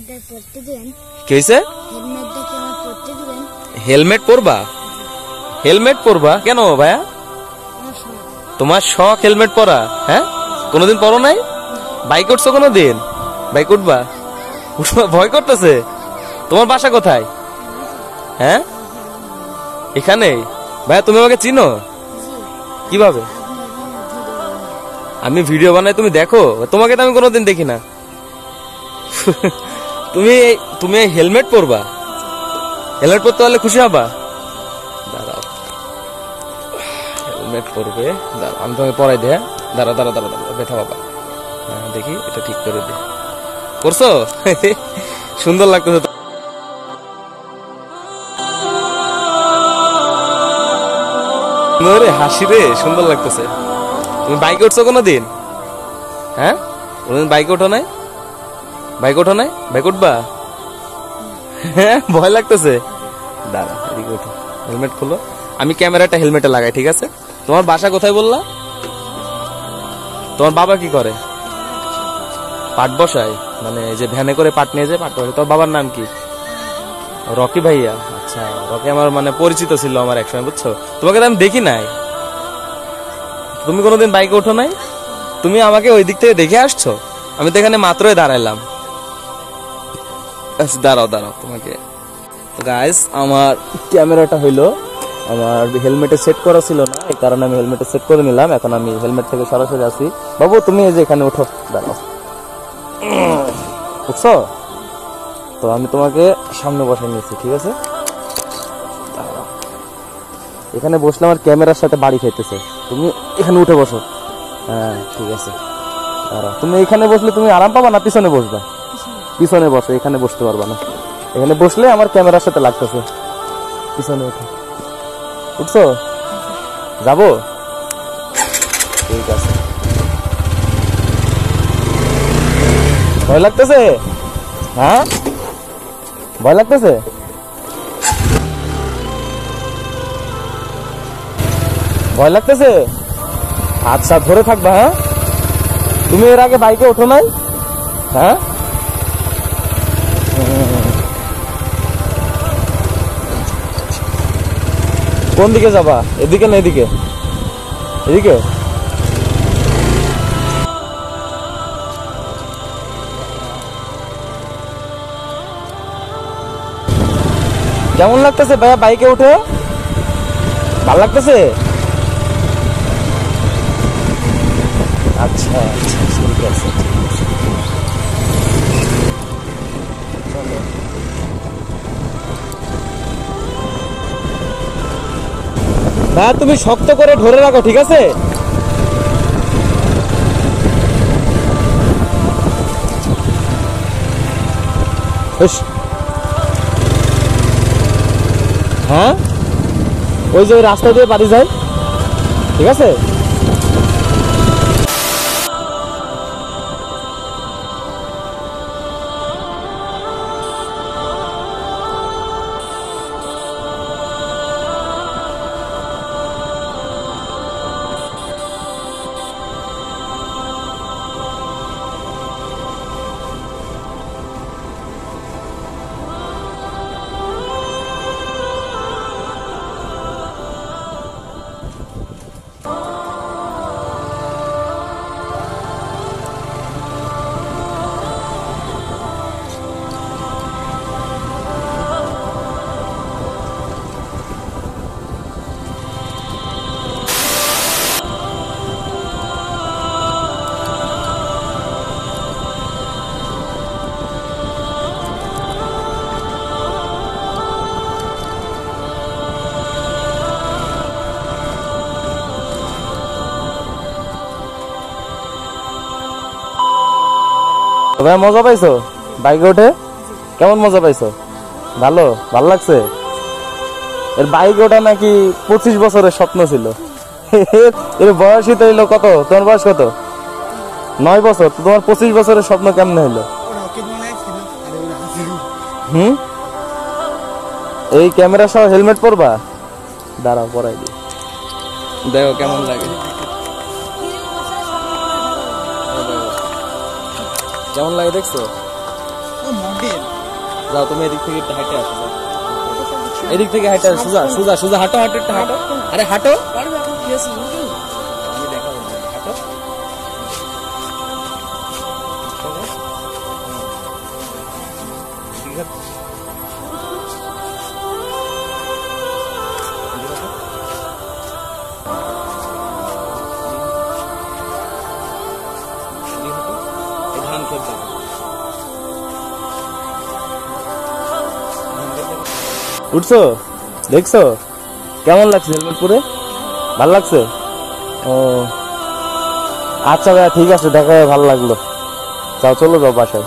কি হইছে? Helmet পরবা? Helmet পরবা কেন ভাইয়া? তোমার শখ হেলমেট পরা? হ্যাঁ, কোনোদিন পরো নাই? বাইক উঠছো কোনোদিন? বাইক উঠবা? ভয় করতেছে? তোমার বাসা কোথায়? হ্যাঁ, এখানে। ভাইয়া তুমি আমাকে চিনো কিভাবে? আমি ভিডিও বানাই, তুমি দেখো? তোমাকে তো আমি কোনোদিন দেখি না। তুমি হেলমেট পরবা? হেলমেট পরতে হলে খুশি হবা? দাঁড়াও, হেলমেট পরবে, দাঁড়াও আমি তোমাকে পরাই দে। দাঁড়াও দাঁড়াও দাঁড়াও দাঁড়াও, ব্যথা বাবা। হ্যাঁ দেখি, এটা ঠিক করে দে। করছো? সুন্দর লাগতেছে। হাসি রে, সুন্দর লাগতেছে। তুমি বাইকে উঠছো কোনোদিন? হ্যাঁ, কোনোদিন বাইকে ওঠো নাই? বাইক ওঠো নাই? বাইক উঠবা? হ্যাঁ, ভয় লাগতেছে? দাঁড়া, এদিকে ওঠো, হেলমেট খুলো। আমি ক্যামেরাটা হেলমেটে লাগাই, ঠিক আছে? তোমার বাসা কোথায় বললা? তোমার বাবা কি করে? পাট বসায়, মানে এই যে ভ্যানে করে পাট নিয়ে যায়, পাট বসায়। তোর বাবার নাম কি? রকি ভাইয়া? আচ্ছা, রকি আমার মানে পরিচিত ছিল আমার একসময়, বুঝছো? তোমাকে তো আমি দেখি নাই। তুমি কোনোদিন বাইকে ওঠো নাই? তুমি আমাকে ওই দিক থেকে দেখে আসছো? আমি তো এখানে মাত্রই দাঁড়াইলাম। দাঁড়াও দাঁড়াও, তোমাকে গাইস, আমার ক্যামেরাটা হইলো আমার হেলমেটে সেট করা ছিল না, এই কারণে আমি হেলমেটে সেট করে নিলাম। এখন আমি হেলমেট থেকে সরাসরি আসি। বাবু তুমি এই যে এখানে ওঠো, দাঁড়াও। বুঝছো তো? আমি তোমাকে সামনে বসে নিয়েছি, ঠিক আছে? এখানে বসলে আমার ক্যামেরার সাথে বাড়ি খাইতেছে। তুমি এখানে উঠে বসো। হ্যাঁ ঠিক আছে, তুমি এখানে বসলে তুমি আরাম পাবা না পিছনে বসবা? পিছনে বসো, এখানে বসতে পারবা না। এখানে বসলে আমার ক্যামেরার সাথে লাগতেছে। পিছনে উঠো। উঠছো? যাবো? ঠিক আছে। ভয় লাগতেছে? হ্যাঁ, ভয় লাগতেছে? ভয় লাগতেছে? আচ্ছা, ধরে থাকবা। হ্যাঁ, তুমি এর আগে বাইকে ওঠো নাই? হ্যাঁ, কোন দিকে যাবা? এদিকে না এদিকে? এদিকে। কেমন লাগতেছে ভাইয়া বাইকে উঠে? ভালো লাগতেছে? আচ্ছা আচ্ছা, ঠিক আছে। ভাইয়া তুমি শক্ত করে ধরে রাখো, ঠিক আছে? হ্যাঁ, ওই যে ওই রাস্তা দিয়ে বাড়ি যায়, ঠিক আছে? ভাই মজা পাইছো বাইকে উঠে? কেমন মজা পাইছো? ভালো, ভালো লাগছে? এর বাইকে ওঠা নাকি 25 বছরের স্বপ্ন ছিল। এর বয়সই তো হইলো কত? তোমার বয়স কত? 9 বছর। তোমার 25 বছরের স্বপ্ন কেমনে হইলো? এই ক্যামেরা সহ হেলমেট পরবা? দাঁড়াও পরাই দি, দেখো কেমন লাগে। কেমন লাগে দেখছো? যাও তুমি এদিক থেকে একটু হাঁটে আসো, যাও। এদিক থেকে হাঁটে আসো, সোজা সোজা সোজা হাঁটো হাঁটো একটু হাঁটো, আরে হাঁটো, আমি দেখাবো না, হাঁটো। ঠিক আছে। ধান খেত দেখো। উঠছো, দেখছো কেমন লাগছে হেলমেট পরে? ভালো লাগছে? ও আচ্ছা ভাইয়া, ঠিক আছে, দেখা হয়ে ভালো লাগলো। যাও, চলো যাও বাসায়।